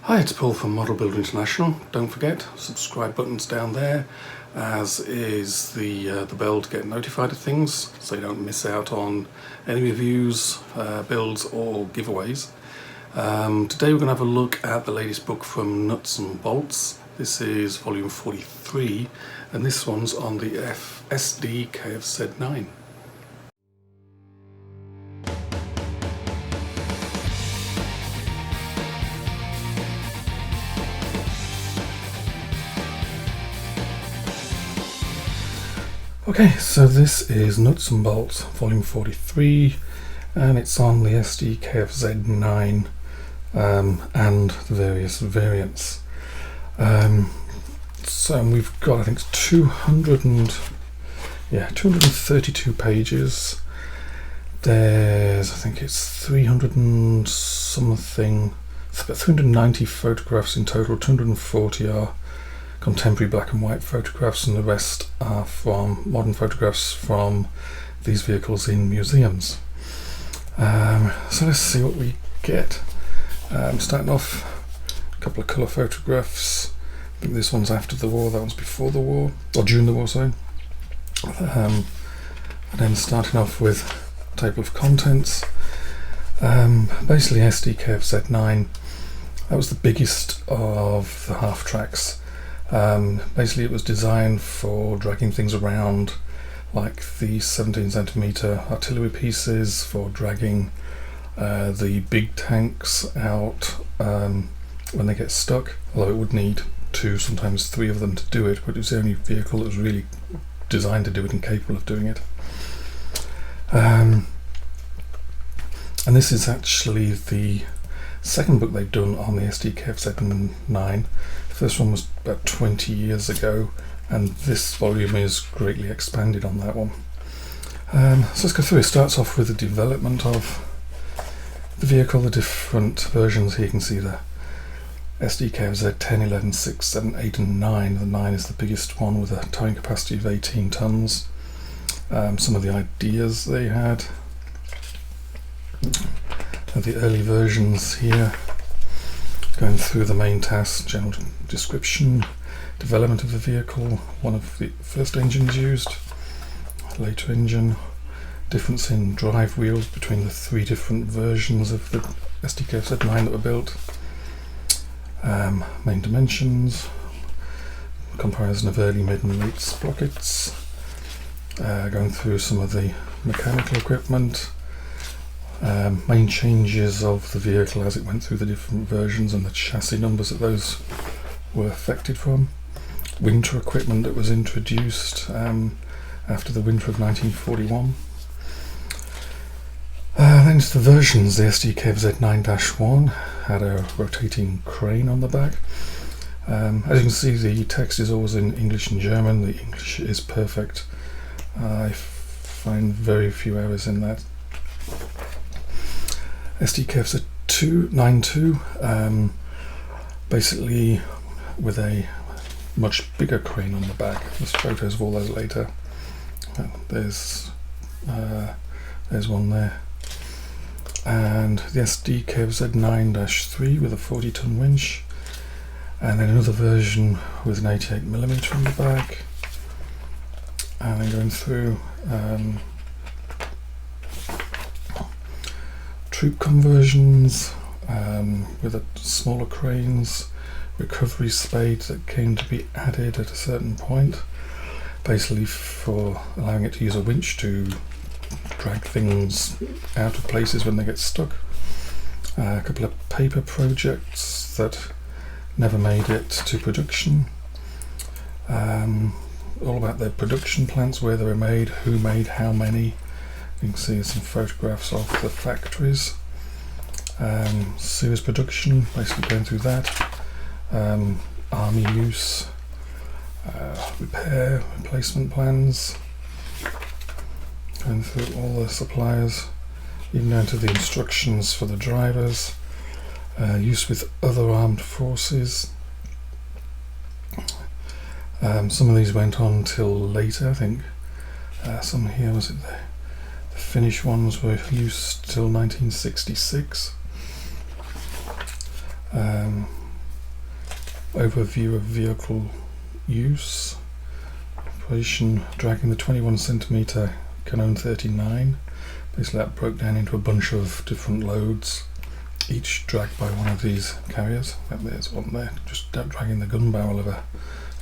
Hi, it's Paul from Model Builder International. Don't forget, subscribe button's down there, as is the bell to get notified of things, so you don't miss out on any reviews, builds or giveaways. Today we're going to have a look at the latest book from Nuts and Bolts. This is volume 43, and this one's on the Sd.Kfz.9. Okay, so this is Nuts and Bolts, volume 43, and it's on the Sd.Kfz.9 and the various variants. So we've got, I think, 232 pages. There's, I think it's 300 and something, it's about 390 photographs in total. 240 are contemporary black and white photographs, and the rest are from modern photographs from these vehicles in museums. So let's see what we get. Starting off, a couple of colour photographs. I think this one's after the war, that one's before the war, or during the war, sorry. And then starting off with table of contents. Basically Sd.Kfz.9, that was the biggest of the half tracks. Basically it was designed for dragging things around, like the 17cm artillery pieces, for dragging the big tanks out when they get stuck, although it would need 2, sometimes 3 of them to do it, but it was the only vehicle that was really designed to do it and capable of doing it. And this is actually the second book they've done on the Sd.Kfz.9. The first one was about 20 years ago, and this volume is greatly expanded on that one. So let's go through. It starts off with the development of the vehicle, the different versions. Here you can see the Sd.Kfz 10, 11, 6, 7, 8 and 9. The 9 is the biggest one with a towing capacity of 18 tonnes. Some of the ideas they had. The early versions here, going through the main tasks, general description, development of the vehicle, one of the first engines used, later engine, difference in drive wheels between the 3 different versions of the Sd.Kfz.9 that were built, main dimensions, comparison of early, mid and late sprockets, going through some of the mechanical equipment, main changes of the vehicle as it went through the different versions and the chassis numbers that those were affected from, winter equipment that was introduced after the winter of 1941. Then to the versions. The Sd.Kfz.9-1 had a rotating crane on the back. As you can see, the text is always in English and German. The English is perfect. I find very few errors in that. Sd.Kfz.9-2, basically with a much bigger crane on the back. There's photos of all those later. There's one there. And the Sd.Kfz.9-3 with a 40-ton winch, and then another version with an 88mm on the back, and then going through troop conversions with smaller cranes, recovery spade that came to be added at a certain point, basically for allowing it to use a winch to drag things out of places when they get stuck. A couple of paper projects that never made it to production. All about their production plants, where they were made, who made how many. You can see some photographs of the factories. Series production, basically going through that. Army use, repair, replacement plans. Going through all the suppliers, even down to the instructions for the drivers. Use with other armed forces. Some of these went on till later, I think. Some here, was it the Finnish ones were used till 1966. overview of vehicle use. Operation dragging the 21cm Kanone 39. Basically that broke down into a bunch of different loads, each dragged by one of these carriers. And there's one there, just dragging the gun barrel of a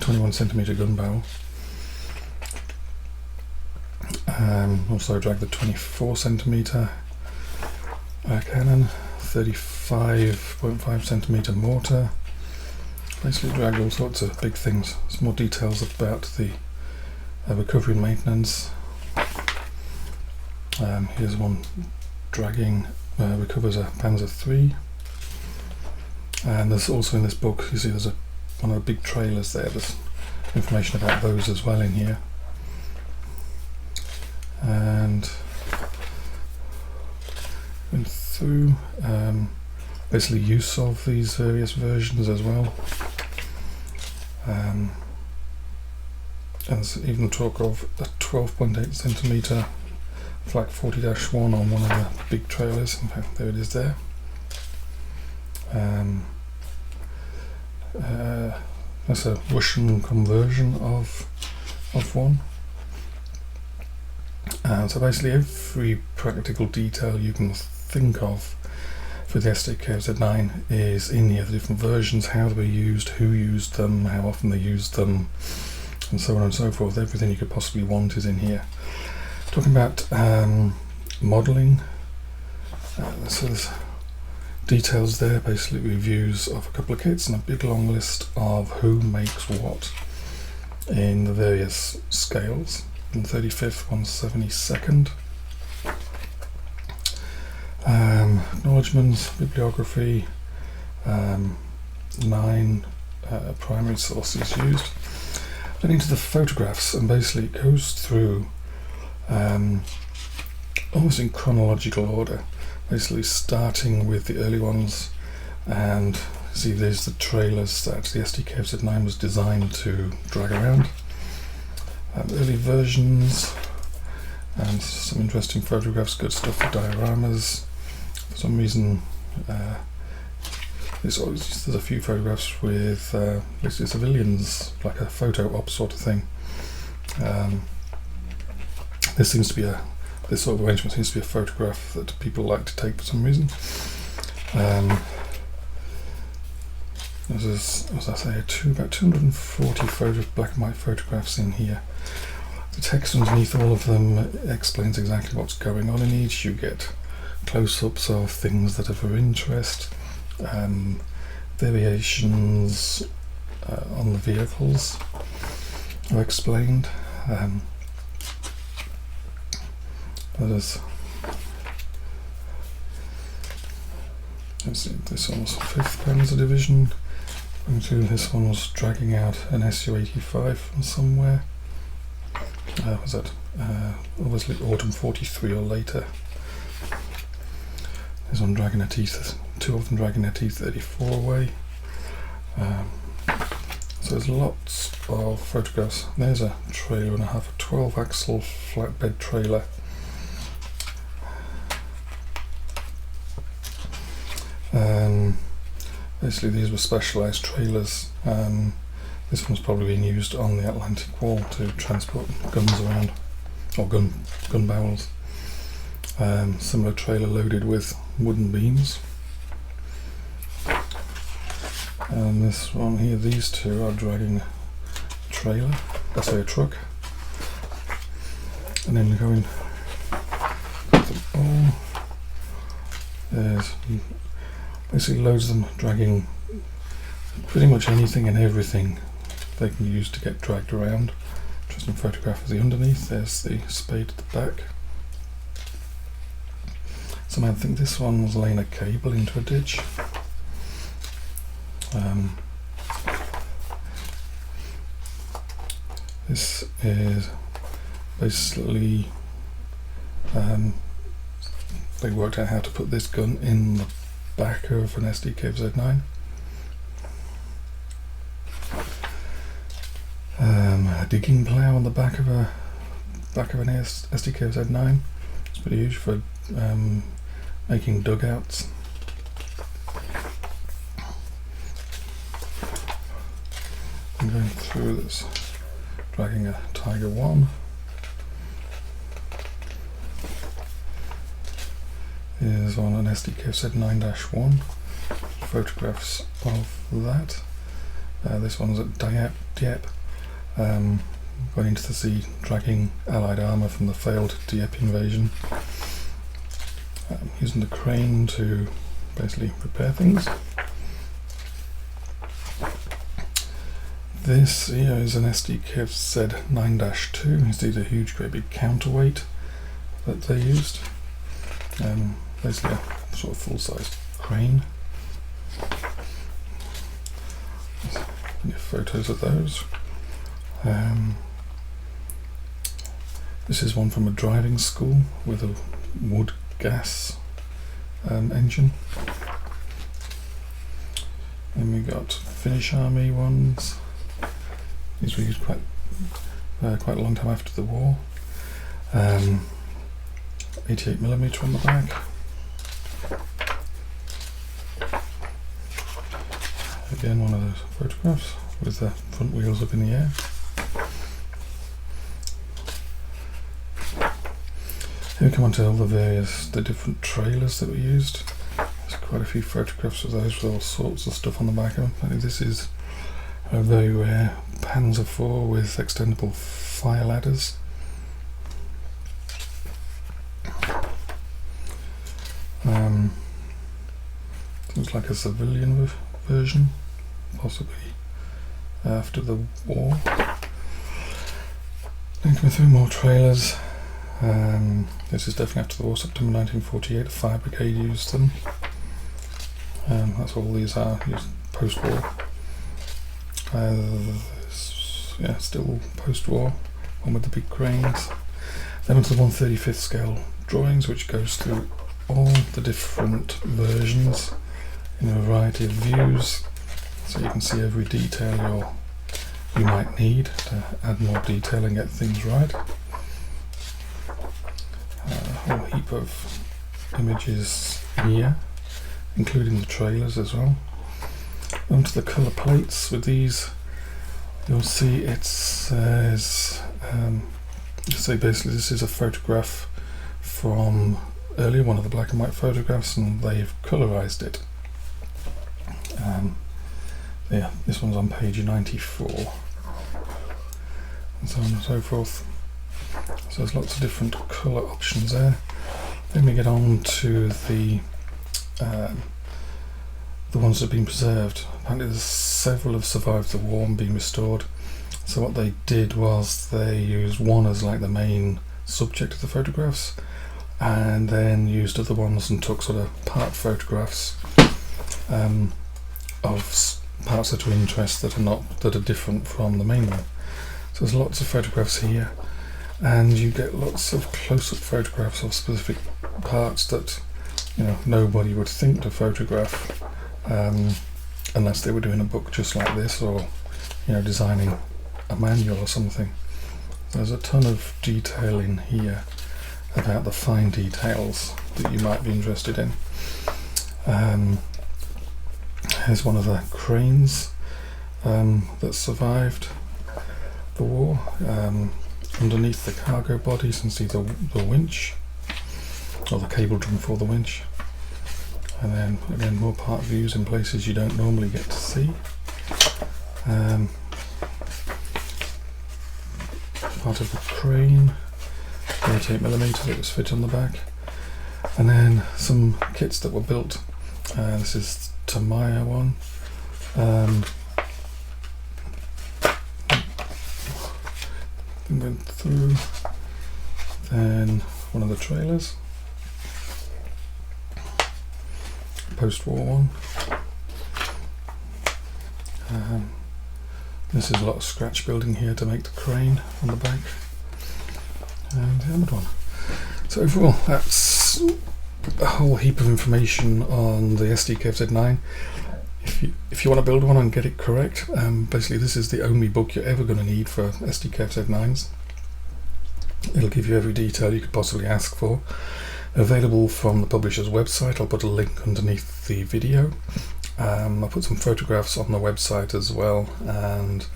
21cm gun barrel. Also dragged the 24cm cannon, 35.5cm mortar. Basically dragged all sorts of big things. Some more details about the recovery and maintenance. Here's one dragging recovers a Panzer III. And there's also in this book, you see there's one of the big trailers there. There's information about those as well in here. And went through basically use of these various versions as well. And there's even talk of a 12.8cm Flak 40-1 on one of the big trailers. In fact, there it is there. That's a Russian conversion of one. So basically every practical detail you can think of for the Sd.Kfz.9 is in here. The different versions, how they were used, who used them, how often they used them, and so on and so forth. Everything you could possibly want is in here. Talking about modelling, so there's details there, basically reviews of a couple of kits and a big long list of who makes what in the various scales. 135th, 172nd. Acknowledgements, bibliography, 9 primary sources used. Then into the photographs, and basically it goes through almost in chronological order, basically starting with the early ones, and see there's the trailers that the Sd.Kfz.9 was designed to drag around. Early versions, and some interesting photographs, good stuff for dioramas. For some reason there's a few photographs with basically civilians, like a photo op sort of thing. This sort of arrangement seems to be a photograph that people like to take for some reason. There's, as I say, about 240 black and white photographs in here. The text underneath all of them explains exactly what's going on in each. You get close-ups of things that are of interest, variations on the vehicles are explained. This one's 5th Panzer Division. Going through, this one was dragging out an Su-85 from somewhere. Was that obviously autumn 43 or later? There's one dragging a two of them dragging a T-34 away. So there's lots of photographs. There's a trailer and a half, a 12-axle flatbed trailer. Basically these were specialised trailers. This one's probably being used on the Atlantic Wall to transport guns around, or gun barrels. Similar trailer loaded with wooden beams. And this one here, these two are dragging a trailer, that's a truck. And then going them all, there's basically loads of them dragging pretty much anything and everything they can use to get dragged around. Interesting photograph of the underneath. There's the spade at the back. Somehow I think this one was laying a cable into a ditch. This is basically they worked out how to put this gun in the back of an Sd.Kfz.9. A digging plough on the back of an Sd.Kfz.9. It's pretty huge for making dugouts. I'm going through this, dragging a Tiger 1. Is on an Sd.Kfz.9-1. Photographs of that. This one's at Dieppe. Going into the sea, dragging Allied armour from the failed Dieppe invasion. Using the crane to basically repair things. This here is an Sd.Kfz.9-2. You see the huge, great big counterweight that they used. Basically a sort of full-size crane. Photos of those. This is one from a driving school with a wood gas engine. Then we got Finnish Army ones. These were used quite a long time after the war. 88mm on the back. Again, one of those photographs with the front wheels up in the air. Here we come on to all the different trailers that were used. There's quite a few photographs of those with all sorts of stuff on the back of them. This is a very rare Panzer IV with extendable fire ladders. Looks like a civilian version, possibly after the war. Then coming through more trailers. This is definitely after the war, September 1948, the Fire Brigade used them. That's all these are, used post-war. Yeah, still post-war, one with the big cranes. Then onto the 1/35th scale drawings, which goes through all the different versions in a variety of views, so you can see every detail you might need to add more detail and get things right. A whole heap of images here, including the trailers as well. Onto the colour plates. With these, you'll see it says, so basically this is a photograph from earlier, one of the black and white photographs, and they've colorized it. Yeah, this one's on page 94, and so on and so forth. So there's lots of different colour options there. Then we get on to the ones that have been preserved. Apparently there's several have survived the war and been restored. So what they did was they used one as like the main subject of the photographs, and then used other ones and took sort of part photographs of parts that are of interest that are different from the main one. So there's lots of photographs here, and you get lots of close-up photographs of specific parts that nobody would think to photograph unless they were doing a book just like this, or designing a manual or something. There's a ton of detail in here about the fine details that you might be interested in. Here's one of the cranes that survived the war. Underneath the cargo body, you can see the winch, or the cable drum for the winch. And then again, more part views in places you don't normally get to see. Part of the crane, 88mm that was fit on the back, and then some kits that were built. This is Tamaya one. Went through. Then one of the trailers, post-war one. This is a lot of scratch building here to make the crane on the back, and the other one. So overall, that's a whole heap of information on the Sd.Kfz.9. If you want to build one and get it correct, basically this is the only book you're ever going to need for Sd.Kfz.9s. It'll give you every detail you could possibly ask for. Available from the publisher's website. I'll put a link underneath the video. I'll put some photographs on the website as well, and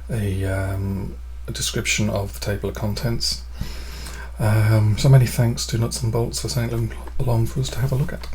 a description of the table of contents. So many thanks to Nuts and Bolts for sending them along for us to have a look at.